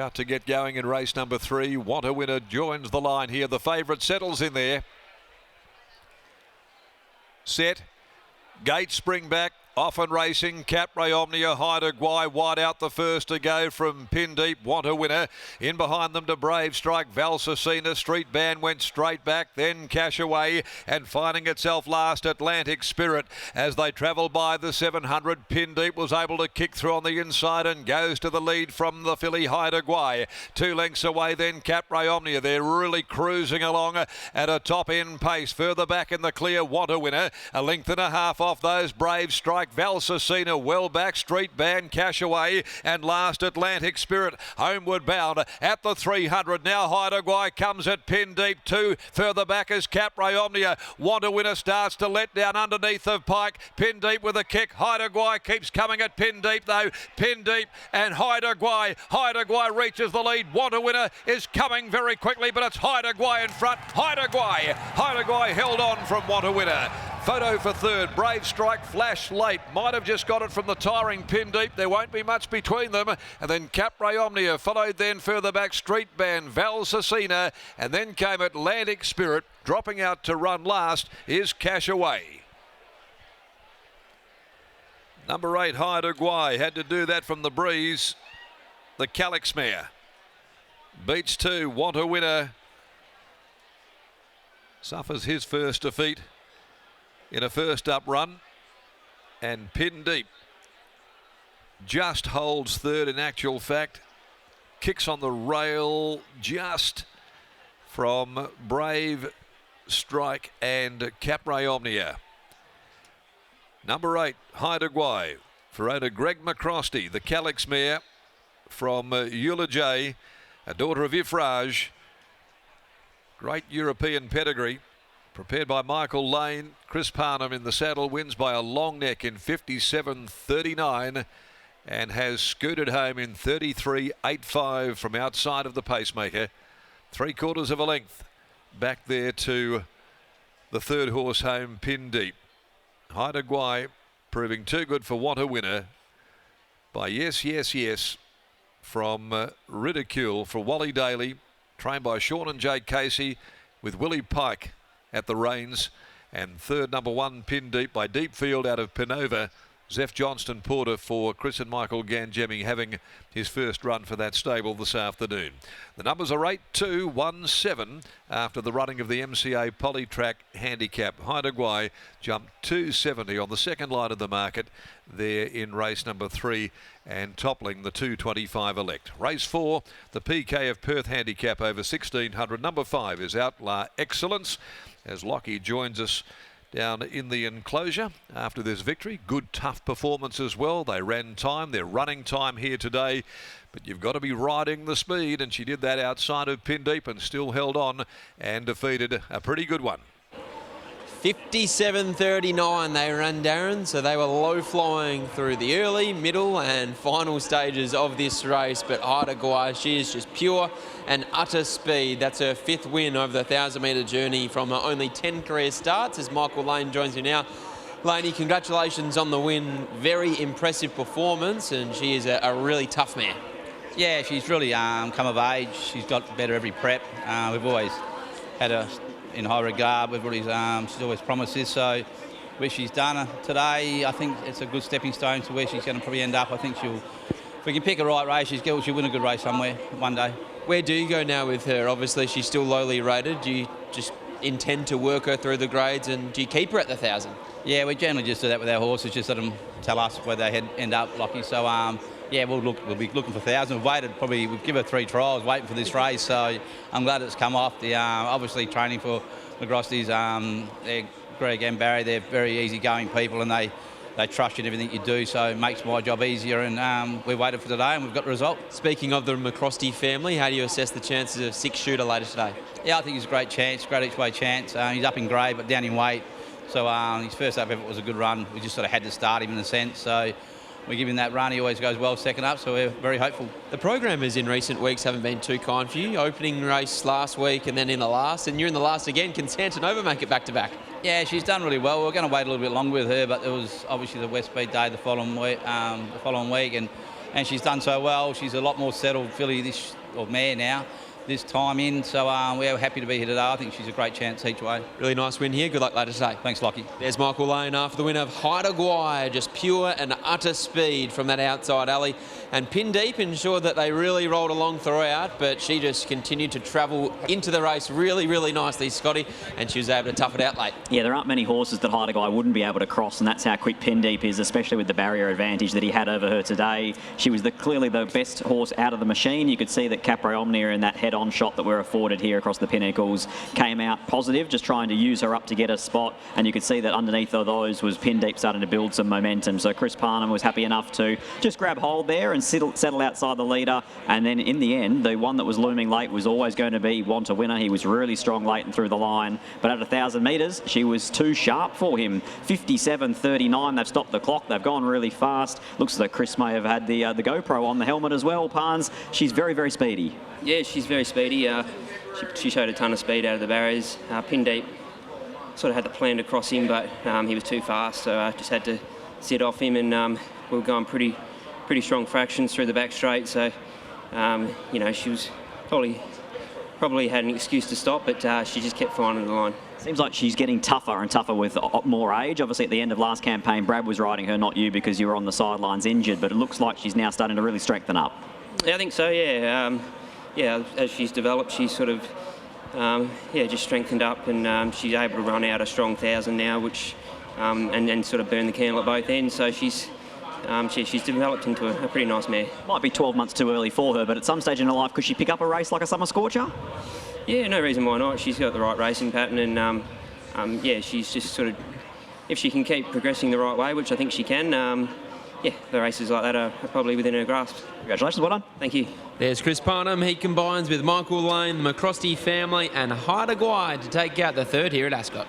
About to get going in race number 3. Want a Winner joins the line here. The favourite settles in there. Set. Gate spring back. Off and racing. Capray Omnia, HAIDA, GWAII wide out the first to go from Pin Deep. Want a Winner. In behind them to Brave Strike. Valsacina. Street Band went straight back. Then Cash Away. And finding itself last, Atlantic Spirit. As they travel by the 700, Pin Deep was able to kick through on the inside and goes to the lead from the filly HAIDA, GWAII. 2 lengths away then Capray Omnia. They're really cruising along at a top end pace. Further back in the clear, Want a Winner. A length and a half off those. Brave Strike. Valsacina well back, Street Band, Cash Away, and last Atlantic Spirit, homeward bound at the 300. Now HAIDA, GWAII comes at Pin Deep. 2 further back is Capray Omnia. Want a Winner starts to let down underneath of Pike. Pin Deep with a kick. HAIDA, GWAII keeps coming at Pin Deep though. Pin Deep and HAIDA, GWAII. HAIDA, GWAII reaches the lead. Want a Winner is coming very quickly, but it's HAIDA, GWAII in front. HAIDA, GWAII. HAIDA, GWAII held on from Want a Winner. Photo for third. Brave Strike flash late. Might have just got it from the tiring Pin Deep. There won't be much between them. And then Capray Omnia followed then further back Street Band, Valsacina, and then came Atlantic Spirit. Dropping out to run last is Cash Away. Number 8, HAIDA, GWAII had to do that from the breeze. The Calyx mare beats 2. Want a Winner suffers his first defeat in a first up run, and Pin Deep just holds third in actual fact. Kicks on the rail just from Brave Strike and Capray Omnia. Number 8, HAIDA, GWAII for owner Greg McCrosty. The Calyx mare from Eula J, a daughter of Ifrage. Great European pedigree. Prepared by Michael Lane. Chris Parnham in the saddle, wins by a long neck in 57.39 and has scooted home in 33.85 from outside of the pacemaker. 3/4 of a length back there to the third horse home, Pin Deep. HAIDA, GWAII proving too good for Want a Winner by Yes, Yes, Yes from Ridicule for Wally Daly, trained by Sean and Jake Casey with Willie Pike at the reins. And third, number 1, Pin Deep by Deep Field out of Pinova. Zeph Johnston Porter for Chris and Michael Gangemi having his first run for that stable this afternoon. The numbers are 8, 2, 1, 7 after the running of the MCA Polytrack Handicap. HAIDA, GWAII jumped 270 on the second line of the market there in race number 3 and toppling the 225 elect. Race 4, the PK of Perth Handicap over 1600. Number 5 is Outlaw Excellence as Lockie joins us down in the enclosure after this victory. Good tough performance as well. They ran time, they're running time here today, but you've got to be riding the speed, and she did that outside of Pin Deep and still held on and defeated a pretty good one. 57.39 they ran, Darren, so they were low flying through the early, middle and final stages of this race. But HAIDA, GWAII, she is just pure and utter speed. That's her 5th win over the 1,000-metre journey from her only 10 career starts, as Michael Lane joins me now. Laney, congratulations on the win. Very impressive performance, and she is a really tough mare. Yeah, she's really come of age. She's got better every prep. We've always had her in high regard. She's always promised this, so where she's done today, I think it's a good stepping stone to where she's going to probably end up. I think if we can pick a right race, she'll win a good race somewhere one day. Where do you go now with her? Obviously, she's still lowly rated. Do you just intend to work her through the grades, and do you keep her at the 1,000? Yeah, we generally just do that with our horses, just let them tell us where they end up, Lockie. So, yeah, we'll be looking for 1,000. We've given her 3 trials waiting for this race, so I'm glad it's come off. Obviously training for McGrosty's, Greg and Barry, they're very easygoing people, and they trust you in everything you do, so it makes my job easier, and we waited for today and we've got the result. Speaking of the McCrosty family, how do you assess the chances of 6-shooter later today? Yeah, I think it's a great chance, great each-way chance. He's up in grade but down in weight, so his first up effort was a good run. We just sort of had to start him in a sense, so we give him that run. He always goes well second up, so we're very hopeful. The programmers in recent weeks haven't been too kind for you. Opening race last week and then in the last, and you're in the last again. Can Santanova make it back-to-back? Yeah, she's done really well. We're going to wait a little bit longer with her, but it was obviously the West Speed Day the following week, and and she's done so well. She's a lot more settled filly or mare now this time in, so we're happy to be here today. I think she's a great chance each way. Really nice win here. Good luck later today. Thanks, Lockie. There's Michael Lane after the win of HAIDA GWAII, just pure and utter speed from that outside alley. And Pin Deep ensured that they really rolled along throughout, but she just continued to travel into the race really, really nicely, Scotty, and she was able to tough it out late. Yeah, there aren't many horses that HAIDA GWAII wouldn't be able to cross, and that's how quick Pin Deep is, especially with the barrier advantage that he had over her today. She was clearly the best horse out of the machine. You could see that Capra Omnia in that head-on shot that we're afforded here across the pinnacles came out positive, just trying to use her up to get a spot, and you could see that underneath of those was Pin Deep starting to build some momentum. So Chris Parnham was happy enough to just grab hold there and settle outside the leader, and then in the end the one that was looming late was always going to be Want a Winner. He was really strong late and through the line, but at 1,000 metres she was too sharp for him. 57.39, they've stopped the clock, they've gone really fast. Looks like Chris may have had the GoPro on the helmet as well. Parnes, she's very, very speedy. Yeah, she's very speedy. She showed a ton of speed out of the barriers. Pin Deep sort of had the plan to cross him, but he was too fast, so I just had to sit off him, and we were going pretty strong fractions through the back straight. So you know, she was probably had an excuse to stop, but she just kept finding the line. Seems like she's getting tougher and tougher with more age. Obviously, at the end of last campaign, Brad was riding her, not you, because you were on the sidelines injured, but it looks like she's now starting to really strengthen up. Yeah, I think so, yeah. Yeah, as she's developed, she's sort of, just strengthened up, and she's able to run out a strong 1,000 now, which, and sort of burn the candle at both ends. So she's developed into a pretty nice mare. Might be 12 months too early for her, but at some stage in her life, could she pick up a race like a Summer Scorcher? Yeah, no reason why not. She's got the right racing pattern, and yeah, she's just sort of, if she can keep progressing the right way, which I think she can, yeah, the races like that are probably within her grasp. Congratulations, well done. Thank you. There's Chris Parnham. He combines with Michael Lane, the McCrosty family, and HAIDA GWAII to take out the third here at Ascot.